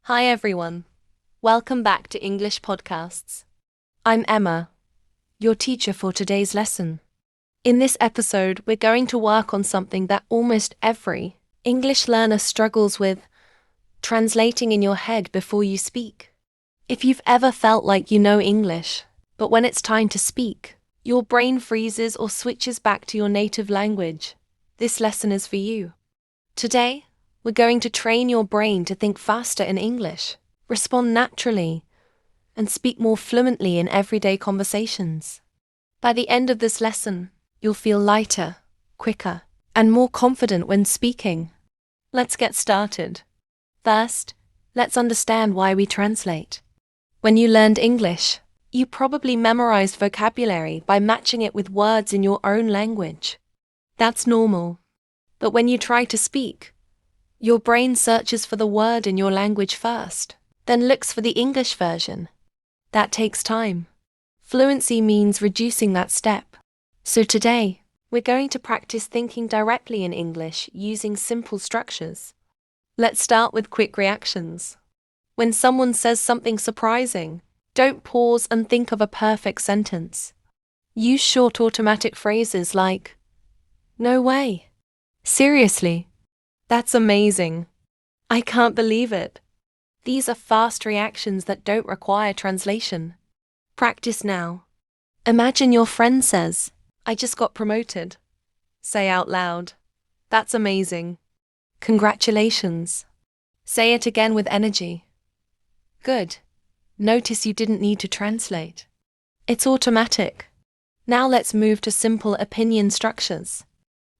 Hi everyone. Welcome back to English Podcasts. I'm Emma, your teacher for today's lesson. In this episode, we're going to work on something that almost every English learner struggles with: translating in your head before you speak. If you've ever felt like you know English, but when it's time to speak, your brain freezes or switches back to your native language, this lesson is for you. Today, we're going to train your brain to think faster in English, respond naturally, and speak more fluently in everyday conversations. By the end of this lesson, you'll feel lighter, quicker, and more confident when speaking. Let's get started. First, let's understand why we translate. When you learned English, you probably memorized vocabulary by matching it with words in your own language. That's normal. But when you try to speak, your brain searches for the word in your language first, then looks for the English version. That takes time. Fluency means reducing that step. So today, we're going to practice thinking directly in English using simple structures. Let's start with quick reactions. When someone says something surprising, don't pause and think of a perfect sentence. Use short automatic phrases like, "No way," "Seriously," "That's amazing," "I can't believe it." These are fast reactions that don't require translation. Practice now. Imagine your friend says, "I just got promoted." Say out loud, "That's amazing." "Congratulations." Say it again with energy. Good. Notice you didn't need to translate. It's automatic. Now let's move to simple opinion structures.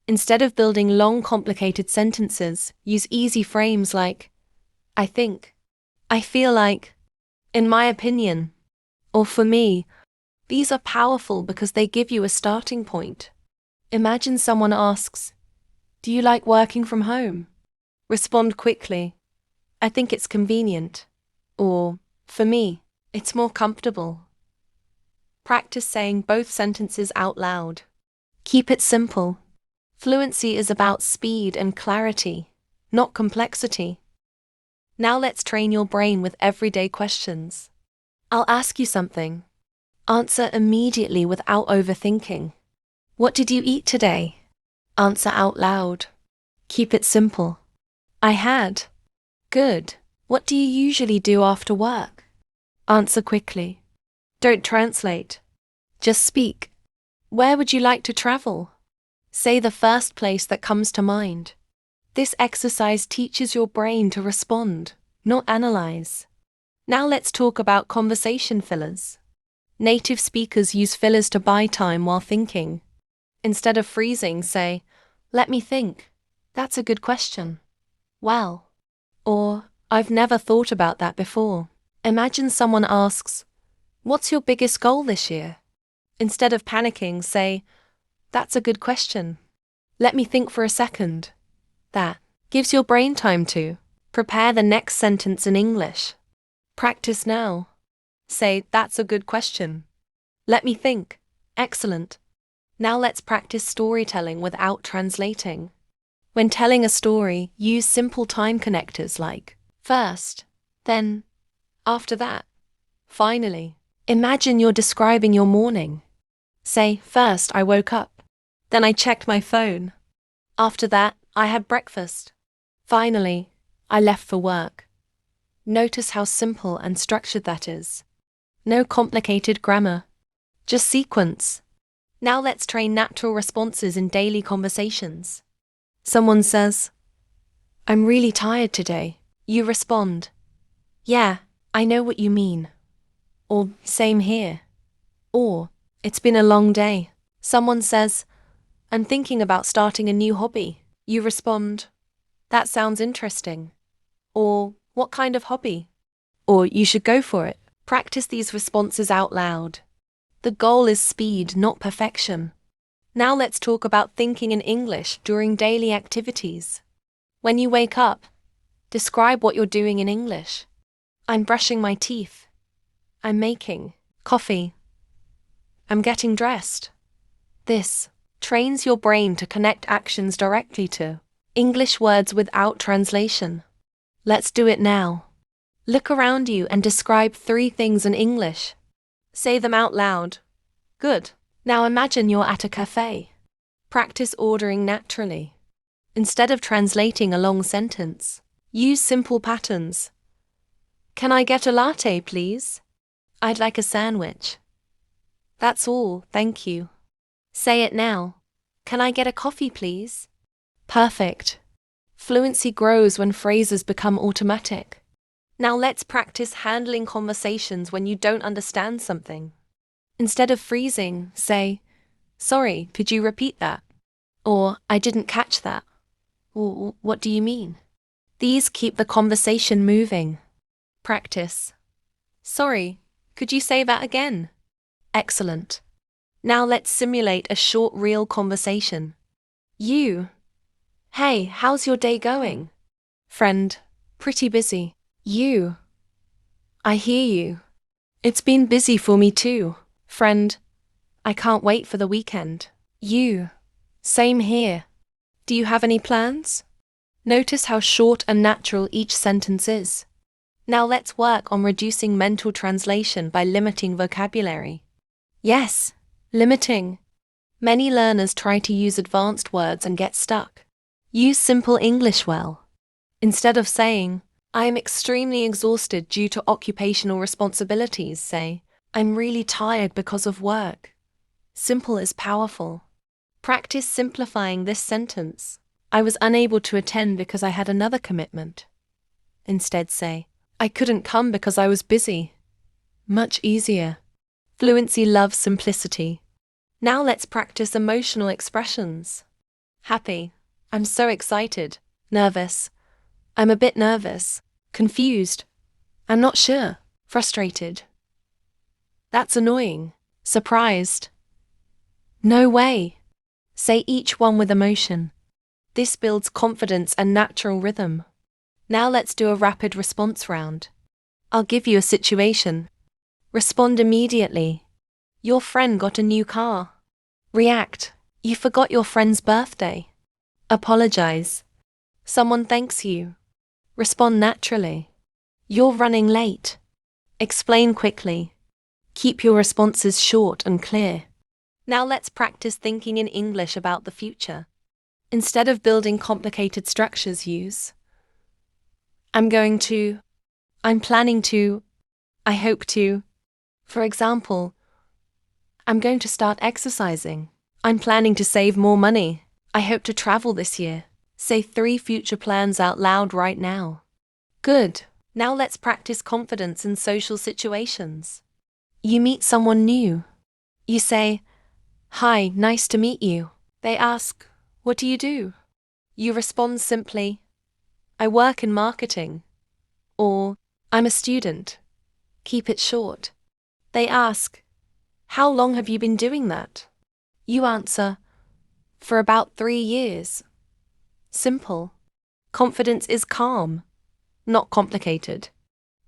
Instead of building long, complicated sentences, use easy frames like, "I think," "I feel like," "in my opinion," or "for me." These are powerful because they give you a starting point. Imagine someone asks, "Do you like working from home?" Respond quickly, "I think it's convenient," or "For me, it's more comfortable." Practice saying both sentences out loud. Keep it simple. Fluency is about speed and clarity, not complexity. Now let's train your brain with everyday questions. I'll ask you something. Answer immediately without overthinking. "What did you eat today?" Answer out loud. Keep it simple. "I had." Good. "What do you usually do after work?" Answer quickly. Don't translate. Just speak. "Where would you like to travel?" Say the first place that comes to mind. This exercise teaches your brain to respond, not analyze. Now let's talk about conversation fillers. Native speakers use fillers to buy time while thinking. Instead of freezing, say, "Let me think. That's a good question." "Well," or "I've never thought about that before." Imagine someone asks, "What's your biggest goal this year?" Instead of panicking, say, "That's a good question. Let me think for a second." That gives your brain time to prepare the next sentence in English. Practice now. Say, "That's a good question." "Let me think." Excellent. Now let's practice storytelling without translating. When telling a story, use simple time connectors like first, then, after that, finally. Imagine you're describing your morning. Say, "First, I woke up. Then I checked my phone. After that, I had breakfast. Finally, I left for work." Notice how simple and structured that is. No complicated grammar. Just sequence. Now let's train natural responses in daily conversations. Someone says, "I'm really tired today." You respond, "Yeah, I know what you mean." Or, "Same here." Or, "It's been a long day." Someone says, "I'm thinking about starting a new hobby." You respond, "That sounds interesting." Or, "What kind of hobby?" Or, "You should go for it." Practice these responses out loud. The goal is speed, not perfection. Now let's talk about thinking in English during daily activities. When you wake up, describe what you're doing in English. "I'm brushing my teeth." "I'm making coffee." "I'm getting dressed." This trains your brain to connect actions directly to English words without translation. Let's do it now. Look around you and describe 3 things in English. Say them out loud. Good. Now imagine you're at a cafe. Practice ordering naturally. Instead of translating a long sentence, use simple patterns. Can I get a latte, please? I'd like a sandwich. That's all, thank you. Say it now. Can I get a coffee, please? Perfect. Fluency grows when phrases become automatic. Now let's practice handling conversations when you don't understand something. Instead of freezing, say, "Sorry, could you repeat that?" Or, "I didn't catch that." Or, "What do you mean?" These keep the conversation moving. Practice. "Sorry, could you say that again?" Excellent. Now let's simulate a short real conversation. You. Hey, how's your day going? Friend. Pretty busy. You. I hear you. It's been busy for me too. Friend. I can't wait for the weekend. You. Same here. Do you have any plans? Notice how short and natural each sentence is. Now let's work on reducing mental translation by limiting vocabulary. Yes, limiting. Many learners try to use advanced words and get stuck. Use simple English well. Instead of saying, "I am extremely exhausted due to occupational responsibilities," say, "I'm really tired because of work." Simple is powerful. Practice simplifying this sentence. I was unable to attend because I had another commitment. Instead say, "I couldn't come because I was busy." Much easier. Fluency loves simplicity. Now let's practice emotional expressions. Happy. I'm so excited. Nervous. I'm a bit nervous. Confused. I'm not sure. Frustrated. That's annoying. Surprised. No way. Say each one with emotion. This builds confidence and natural rhythm. Now let's do a rapid response round. I'll give you a situation. Respond immediately. Your friend got a new car. React. You forgot your friend's birthday. Apologize. Someone thanks you. Respond naturally. You're running late. Explain quickly. Keep your responses short and clear. Now let's practice thinking in English about the future. Instead of building complicated structures, use I'm going to, I'm planning to, I hope to. For example, I'm going to start exercising. I'm planning to save more money. I hope to travel this year. Say 3 future plans out loud right now. Good. Now let's practice confidence in social situations. You meet someone new. You say, "Hi, nice to meet you." They ask, "What do you do?" You respond simply, "I work in marketing." Or, "I'm a student." Keep it short. They ask, "How long have you been doing that?" You answer, "For about 3 years." Simple. Confidence is calm, not complicated.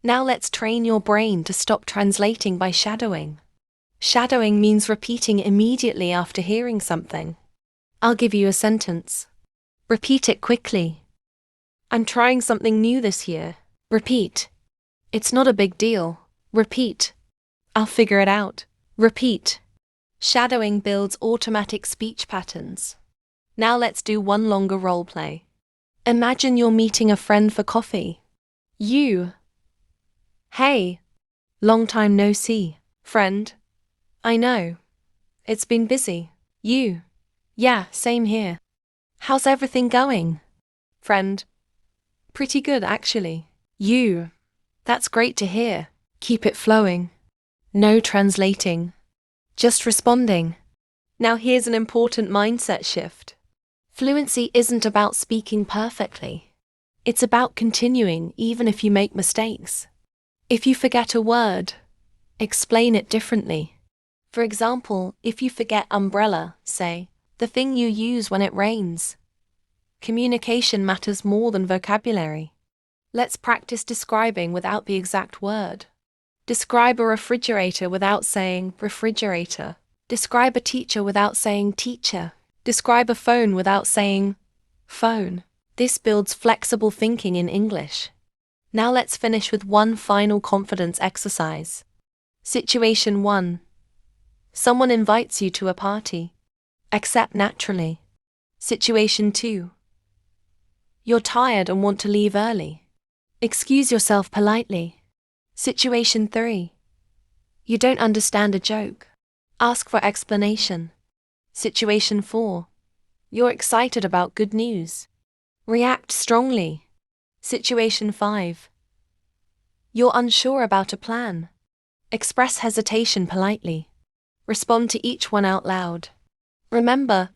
Now let's train your brain to stop translating by shadowing. Shadowing means repeating immediately after hearing something. I'll give you a sentence. Repeat it quickly. I'm trying something new this year. Repeat. It's not a big deal. Repeat. I'll figure it out. Repeat. Shadowing builds automatic speech patterns. Now let's do one longer role play. Imagine you're meeting a friend for coffee. You. Hey. Long time no see. Friend. I know. It's been busy. You. Yeah, same here. How's everything going? Friend. Pretty good, actually. You. That's great to hear. Keep it flowing. No translating. Just responding. Now here's an important mindset shift. Fluency isn't about speaking perfectly. It's about continuing even if you make mistakes. If you forget a word, explain it differently. For example, if you forget umbrella, say, "The thing you use when it rains." Communication matters more than vocabulary. Let's practice describing without the exact word. Describe a refrigerator without saying refrigerator. Describe a teacher without saying teacher. Describe a phone without saying phone. This builds flexible thinking in English. Now let's finish with one final confidence exercise. Situation 1. Someone invites you to a party. Accept naturally. Situation 2. You're tired and want to leave early. Excuse yourself politely. Situation 3. You don't understand a joke. Ask for explanation. Situation 4. You're excited about good news. React strongly. Situation 5. You're unsure about a plan. Express hesitation politely. Respond to each one out loud. Remember,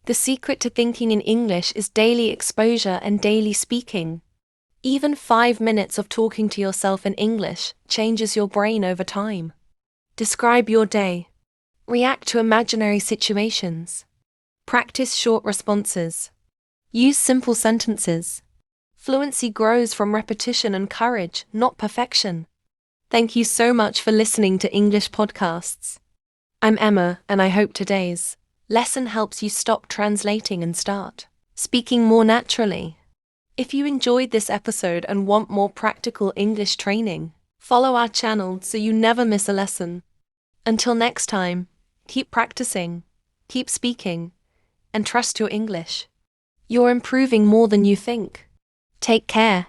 the secret to thinking in English is daily exposure and daily speaking. Even 5 minutes of talking to yourself in English changes your brain over time. Describe your day. React to imaginary situations. Practice short responses. Use simple sentences. Fluency grows from repetition and courage, not perfection. Thank you so much for listening to English podcasts. I'm Emma, and I hope today's lesson helps you stop translating and start speaking more naturally. If you enjoyed this episode and want more practical English training, follow our channel so you never miss a lesson. Until next time, keep practicing, keep speaking, and trust your English. You're improving more than you think. Take care.